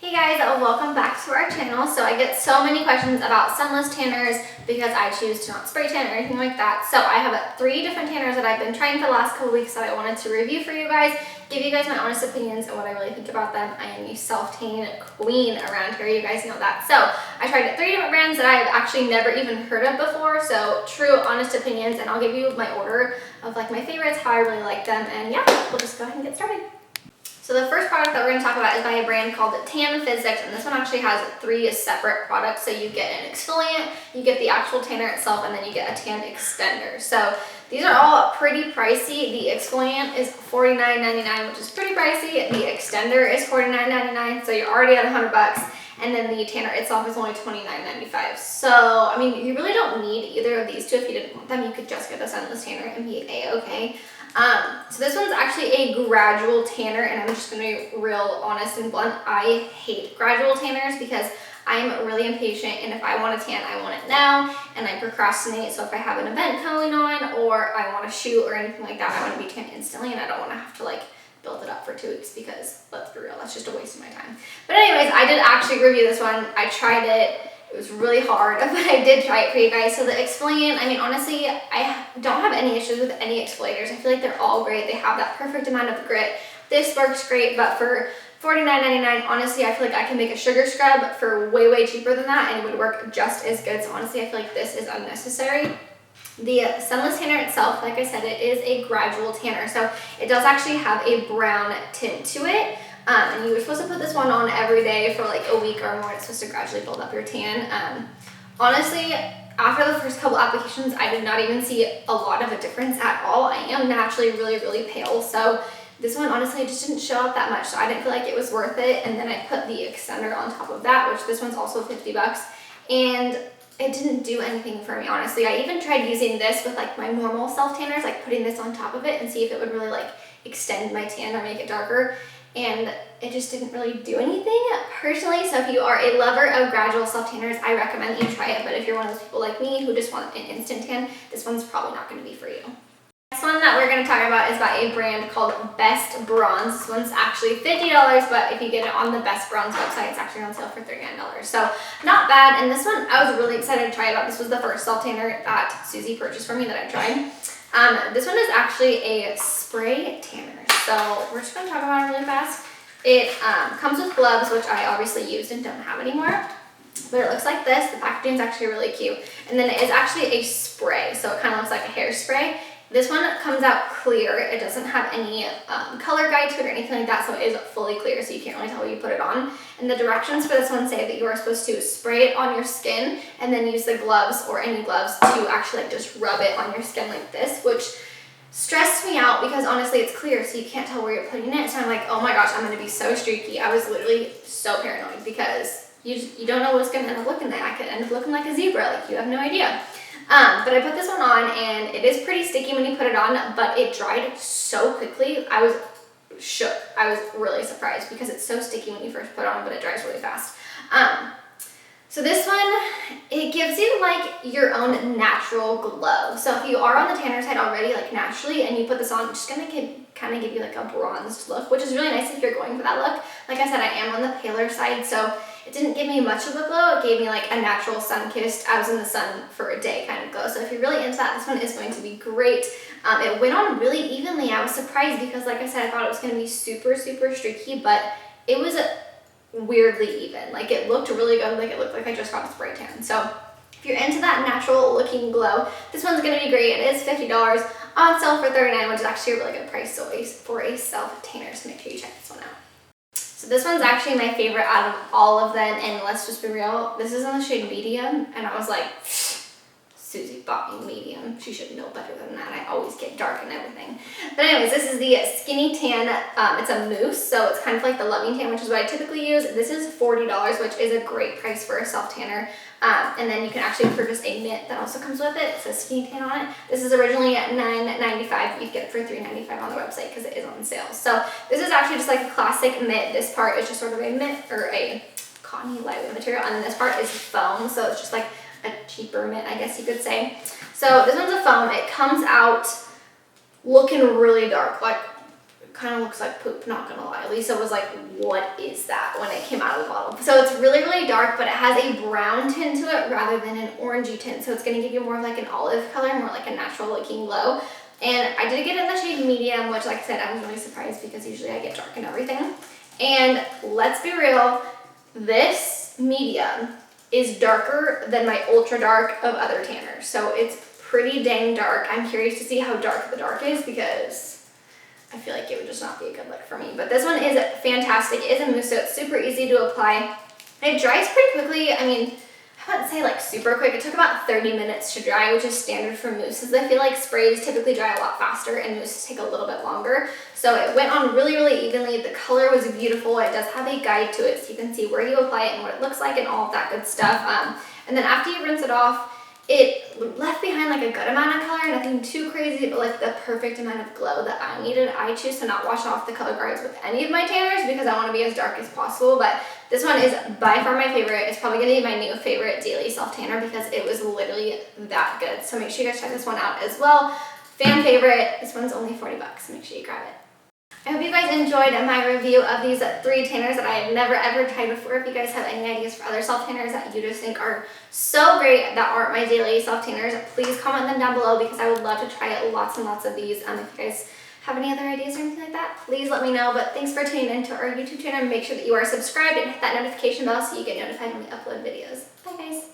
Hey guys, welcome back to our channel. So I get so many questions about sunless tanners because I choose to not spray tan or anything like that. So I have 3 different tanners that I've been trying for the last couple weeks that I wanted to review for you guys, give you guys my honest opinions and what I really think about them. I am a self-tan queen around here, you guys know that. So I tried 3 different brands that I've actually never even heard of before. So true, honest opinions, and I'll give you my order of like my favorites, how I really like them, and yeah, we'll just go ahead and get started. So the first product that we're going to talk about is by a brand called Tan Physics, and this one actually has 3 separate products. So you get an exfoliant, you get the actual tanner itself, and then you get a tan extender. So these are all pretty pricey. The exfoliant is $49.99, which is pretty pricey. The extender is $49.99, so you're already at $100. And then the tanner itself is only $29.95. So, I mean, you really don't need either of these two. If you didn't want them, you could just get the Sunless Tanner and be a-okay. So this one's actually a gradual tanner, and I'm just gonna be real honest and blunt. I hate gradual tanners because I'm really impatient, and if I want a tan, I want it now, and I procrastinate. So if I have an event going on or I want to shoot or anything like that, I want to be tan instantly, and I don't want to have to like build it up for 2 weeks because, let's be real, that's just a waste of my time. But anyways, I did actually review this one. I tried it. It was really hard, but I did try it for you guys. So the exfoliant, I mean, honestly, I don't have any issues with any exfoliators. I feel like they're all great. They have that perfect amount of grit. This works great, but for $49.99, honestly, I feel like I can make a sugar scrub for way, way cheaper than that, and it would work just as good. So honestly, I feel like this is unnecessary. The Sunless Tanner itself, like I said, it is a gradual tanner. So it does actually have a brown tint to it. And you were supposed to put this one on every day for like a week or more. It's supposed to gradually build up your tan. Honestly, after the first couple applications, I did not even see a lot of a difference at all. I am naturally really, really pale. So this one, honestly, just didn't show up that much. So I didn't feel like it was worth it. And then I put the extender on top of that, which this one's also $50. And it didn't do anything for me, honestly. I even tried using this with like my normal self tanners, like putting this on top of it and see if it would really like extend my tan or make it darker. And it just didn't really do anything personally. So if you are a lover of gradual self tanners, I recommend you try it. But if you're one of those people like me who just want an instant tan, this one's probably not going to be for you. Next one that we're going to talk about is by a brand called Best Bronze. This one's actually $50, but if you get it on the Best Bronze website, it's actually on sale for $39. So not bad. And this one I was really excited to try it out. This was the first self tanner that Susie purchased for me that I tried. This one is actually a spray tanner. So we're just going to talk about it really fast. It comes with gloves, which I obviously used and don't have anymore. But it looks like this. The packaging is actually really cute. And then it is actually a spray. So it kind of looks like a hairspray. This one comes out clear. It doesn't have any color guide to it or anything like that. So it is fully clear. So you can't really tell when you put it on. And the directions for this one say that you are supposed to spray it on your skin and then use the gloves or any gloves to actually like just rub it on your skin like this, which stressed me out because honestly it's clear so you can't tell where you're putting it. So I'm like, oh my gosh, I'm going to be so streaky. I was literally so paranoid because you don't know what's going to end up looking like. I could end up looking like a zebra, like you have no idea. But I put this one on and it is pretty sticky when you put it on, but it dried so quickly. I was shook. I was really surprised because it's so sticky when you first put it on, but it dries really fast. So this one, it gives you like your own natural glow. So if you are on the tanner side already, like naturally, and you put this on, it's just gonna kind of give you like a bronzed look, which is really nice if you're going for that look. Like I said, I am on the paler side, so it didn't give me much of a glow. It gave me like a natural sun-kissed, I was in the sun for a day kind of glow. So if you're really into that, this one is going to be great. It went on really evenly. I was surprised because like I said, I thought it was gonna be super, super streaky, but it was weirdly even. Like it looked really good. Like it looked like I just got a spray tan. So if you're into that natural looking glow, this one's gonna be great. It is $50 on sale for $39, which is actually a really good price for a self tanner. So make sure you check this one out. So this one's actually my favorite out of all of them, and let's just be real, this is in the shade medium, and I was like, Susie bought me medium. She should know better than that. I always get dark and everything. But anyways, this is the Skinny Tan. It's a mousse, so it's kind of like the Loving Tan, which is what I typically use. This is $40, which is a great price for a self tanner. And then you can actually purchase a mitt that also comes with it. It says Skinny Tan on it. This is originally at $9.95. You can get it for $3.95 on the website because it is on sale. So this is actually just like a classic mitt. This part is just sort of a mitt or a cottony lightweight material, and then this part is foam, so it's just like a cheaper mitt, I guess you could say. So this one's a foam. It comes out looking really dark, like kind of looks like poop, not gonna lie. Lisa was like, what is that, when it came out of the bottle. So it's really, really dark, but it has a brown tint to it rather than an orangey tint. So it's gonna give you more of like an olive color, more like a natural looking glow. And I did get it in the shade medium, which like I said, I was really surprised because usually I get dark and everything. And let's be real, this medium is darker than my ultra dark of other tanners. So it's pretty dang dark. I'm curious to see how dark the dark is because I feel like it would just not be a good look for me. But this one is fantastic. It is a mousse, so it's super easy to apply. It dries pretty quickly. I mean, I wouldn't say like super quick. It took about 30 minutes to dry, which is standard for mousses. I feel like sprays typically dry a lot faster and mousses take a little bit longer. So it went on really, really evenly. The color was beautiful. It does have a guide to it so you can see where you apply it and what it looks like and all of that good stuff. And then after you rinse it off, it left behind like a good amount of color, nothing too crazy, but like the perfect amount of glow that I needed. I choose to not wash off the color guards with any of my tanners because I want to be as dark as possible, but this one is by far my favorite. It's probably going to be my new favorite daily self tanner because it was literally that good. So make sure you guys check this one out as well. Fan favorite. This one's only 40 bucks. Make sure you grab it. I hope you guys enjoyed my review of these 3 tanners that I have never ever tried before. If you guys have any ideas for other self tanners that you just think are so great that aren't my daily self tanners, please comment them down below because I would love to try lots and lots of these. If you guys have any other ideas or anything like that, please let me know. But thanks for tuning into our YouTube channel. Make sure that you are subscribed and hit that notification bell so you get notified when we upload videos. Bye guys.